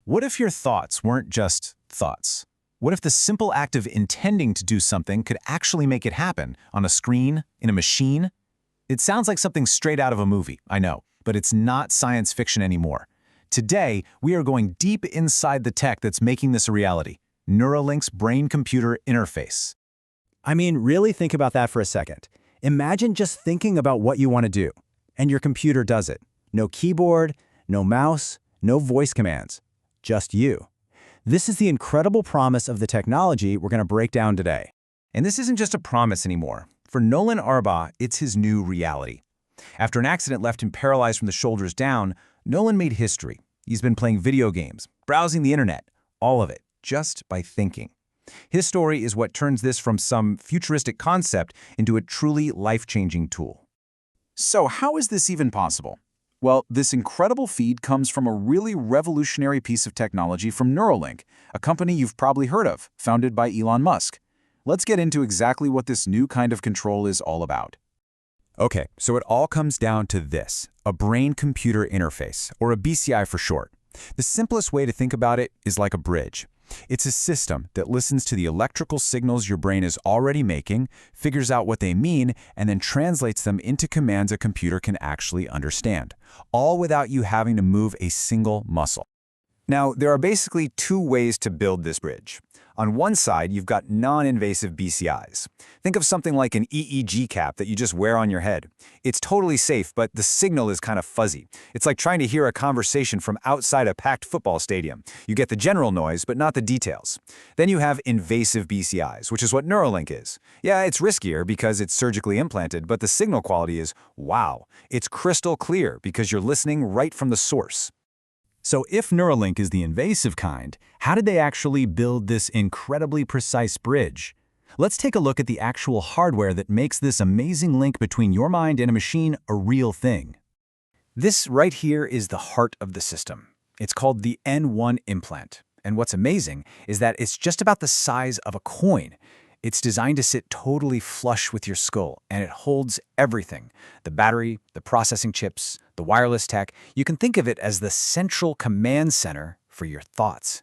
What if your thoughts weren't just thoughts? What if the simple act of intending to do something could actually make it happen on a screen, in a machine? It sounds like something straight out of a movie, I know, but it's not science fiction anymore. Today, we are going deep inside the tech that's making this a reality, Neuralink's brain-computer interface. I mean, really think about that for a second. Imagine just thinking about what you want to do, and your computer does it. No keyboard, no mouse, no voice commands. Just you. This is the incredible promise of the technology we're going to break down today. And this isn't just a promise anymore. For Nolan Arbaugh, it's his new reality. After an accident left him paralyzed from the shoulders down, Nolan made history. He's been playing video games, browsing the internet, all of it, just by thinking. His story is what turns this from some futuristic concept into a truly life-changing tool. So how is this even possible? Well, this incredible feed comes from a really revolutionary piece of technology from Neuralink, a company you've probably heard of, founded by Elon Musk. Let's get into exactly what this new kind of control is all about. Okay, so it all comes down to this, a brain-computer interface, or a BCI for short. The simplest way to think about it is like a bridge. It's a system that listens to the electrical signals your brain is already making, figures out what they mean, and then translates them into commands a computer can actually understand, all without you having to move a single muscle. Now, there are basically two ways to build this bridge. On one side, you've got non-invasive BCIs. Think of something like an EEG cap that you just wear on your head. It's totally safe, but the signal is kind of fuzzy. It's like trying to hear a conversation from outside a packed football stadium. You get the general noise, but not the details. Then you have invasive BCIs, which is what Neuralink is. Yeah, it's riskier because it's surgically implanted, but the signal quality is, wow. It's crystal clear because you're listening right from the source. So if Neuralink is the invasive kind, how did they actually build this incredibly precise bridge? Let's take a look at the actual hardware that makes this amazing link between your mind and a machine a real thing. This right here is the heart of the system. It's called the N1 implant. And what's amazing is that it's just about the size of a coin. It's designed to sit totally flush with your skull, and it holds everything. The battery, the processing chips, the wireless tech. You can think of it as the central command center for your thoughts.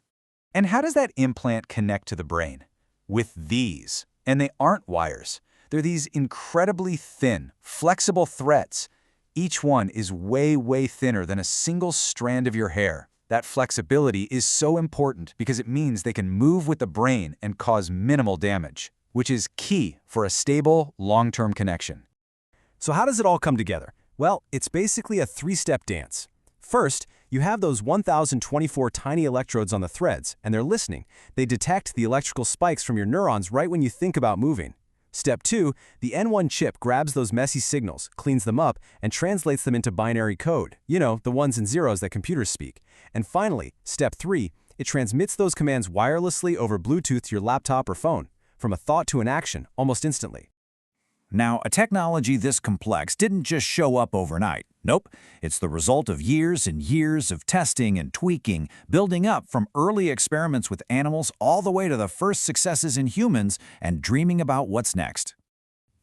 And how does that implant connect to the brain? With these. And they aren't wires. They're these incredibly thin, flexible threads. Each one is way, way thinner than a single strand of your hair. That flexibility is so important because it means they can move with the brain and cause minimal damage, which is key for a stable, long-term connection. So how does it all come together? Well, it's basically a three-step dance. First, you have those 1,024 tiny electrodes on the threads, and they're listening. They detect the electrical spikes from your neurons right when you think about moving. Step 2, the N1 chip grabs those messy signals, cleans them up, and translates them into binary code. You know, the ones and zeros that computers speak. And finally, Step 3, it transmits those commands wirelessly over Bluetooth to your laptop or phone, from a thought to an action, almost instantly. Now, a technology this complex didn't just show up overnight. Nope, it's the result of years and years of testing and tweaking, building up from early experiments with animals all the way to the first successes in humans and dreaming about what's next.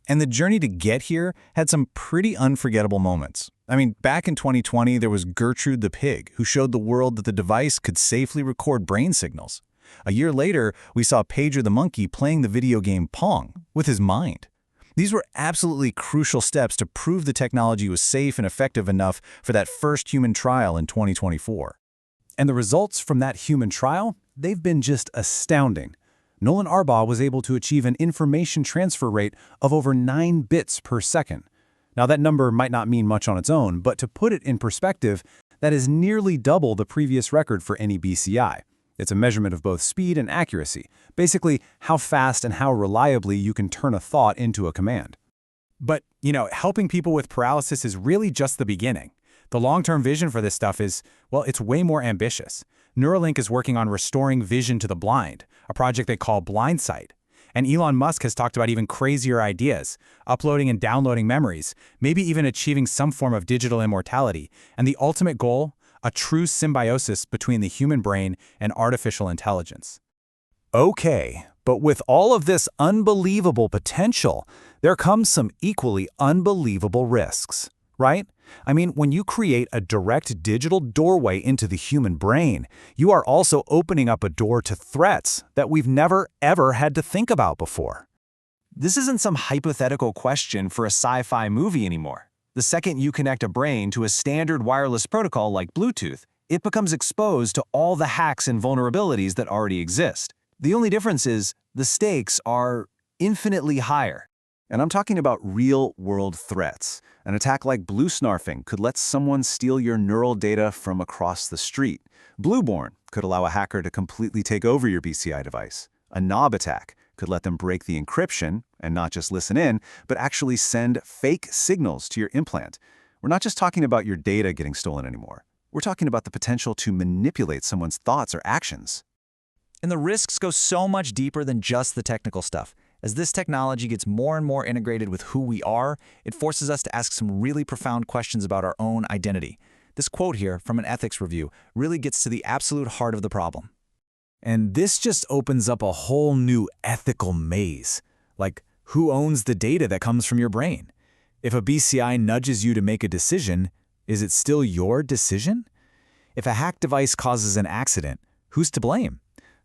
And the journey to get here had some pretty unforgettable moments. I mean, back in 2020, there was Gertrude the pig, who showed the world that the device could safely record brain signals. A year later, we saw Pager the monkey playing the video game Pong with his mind. These were absolutely crucial steps to prove the technology was safe and effective enough for that first human trial in 2024. And the results from that human trial? They've been just astounding. Nolan Arbaugh was able to achieve an information transfer rate of over 9 bits per second. Now, that number might not mean much on its own, but to put it in perspective, that is nearly double the previous record for any BCI. It's a measurement of both speed and accuracy, basically how fast and how reliably you can turn a thought into a command. But, helping people with paralysis is really just the beginning. The long-term vision for this stuff is, well, it's way more ambitious. Neuralink is working on restoring vision to the blind, a project they call Blindsight. And Elon Musk has talked about even crazier ideas, uploading and downloading memories, maybe even achieving some form of digital immortality, and the ultimate goal, a true symbiosis between the human brain and artificial intelligence. Okay, but with all of this unbelievable potential, there comes some equally unbelievable risks. right? I mean, when you create a direct digital doorway into the human brain, you are also opening up a door to threats that we've never, ever had to think about before. This isn't some hypothetical question for a sci-fi movie anymore. The second you connect a brain to a standard wireless protocol like Bluetooth, it becomes exposed to all the hacks and vulnerabilities that already exist. The only difference is the stakes are infinitely higher. And I'm talking about real-world threats. An attack like blue snarfing could let someone steal your neural data from across the street. Blueborn could allow a hacker to completely take over your BCI device. A knob attack could let them break the encryption and not just listen in, but actually send fake signals to your implant. We're not just talking about your data getting stolen anymore. We're talking about the potential to manipulate someone's thoughts or actions. And the risks go so much deeper than just the technical stuff. As this technology gets more and more integrated with who we are, it forces us to ask some really profound questions about our own identity. This quote here from an ethics review really gets to the absolute heart of the problem. And this just opens up a whole new ethical maze. Like, who owns the data that comes from your brain? If a BCI nudges you to make a decision, is it still your decision? If a hacked device causes an accident, who's to blame?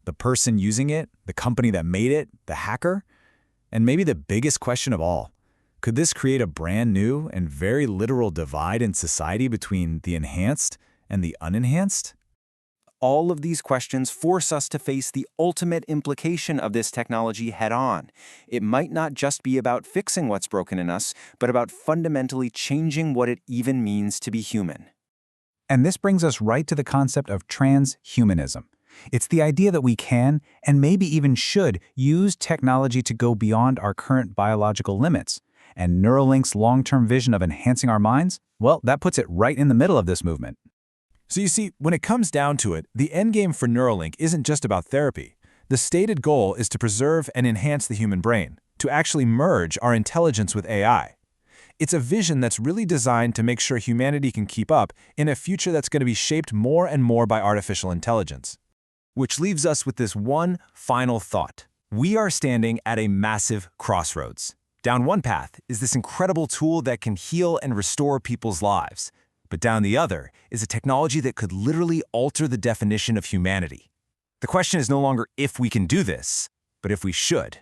The person using it, the company that made it, the hacker? And maybe the biggest question of all, could this create a brand new and very literal divide in society between the enhanced and the unenhanced? All of these questions force us to face the ultimate implication of this technology head-on. It might not just be about fixing what's broken in us, but about fundamentally changing what it even means to be human. And this brings us right to the concept of transhumanism. It's the idea that we can, and maybe even should, use technology to go beyond our current biological limits. And Neuralink's long-term vision of enhancing our minds, well, that puts it right in the middle of this movement. So you see, when it comes down to it, the endgame for Neuralink isn't just about therapy. The stated goal is to preserve and enhance the human brain, to actually merge our intelligence with AI. It's a vision that's really designed to make sure humanity can keep up in a future that's going to be shaped more and more by artificial intelligence. Which leaves us with this one final thought. We are standing at a massive crossroads. Down one path is this incredible tool that can heal and restore people's lives. But down the other is a technology that could literally alter the definition of humanity. The question is no longer if we can do this, but if we should.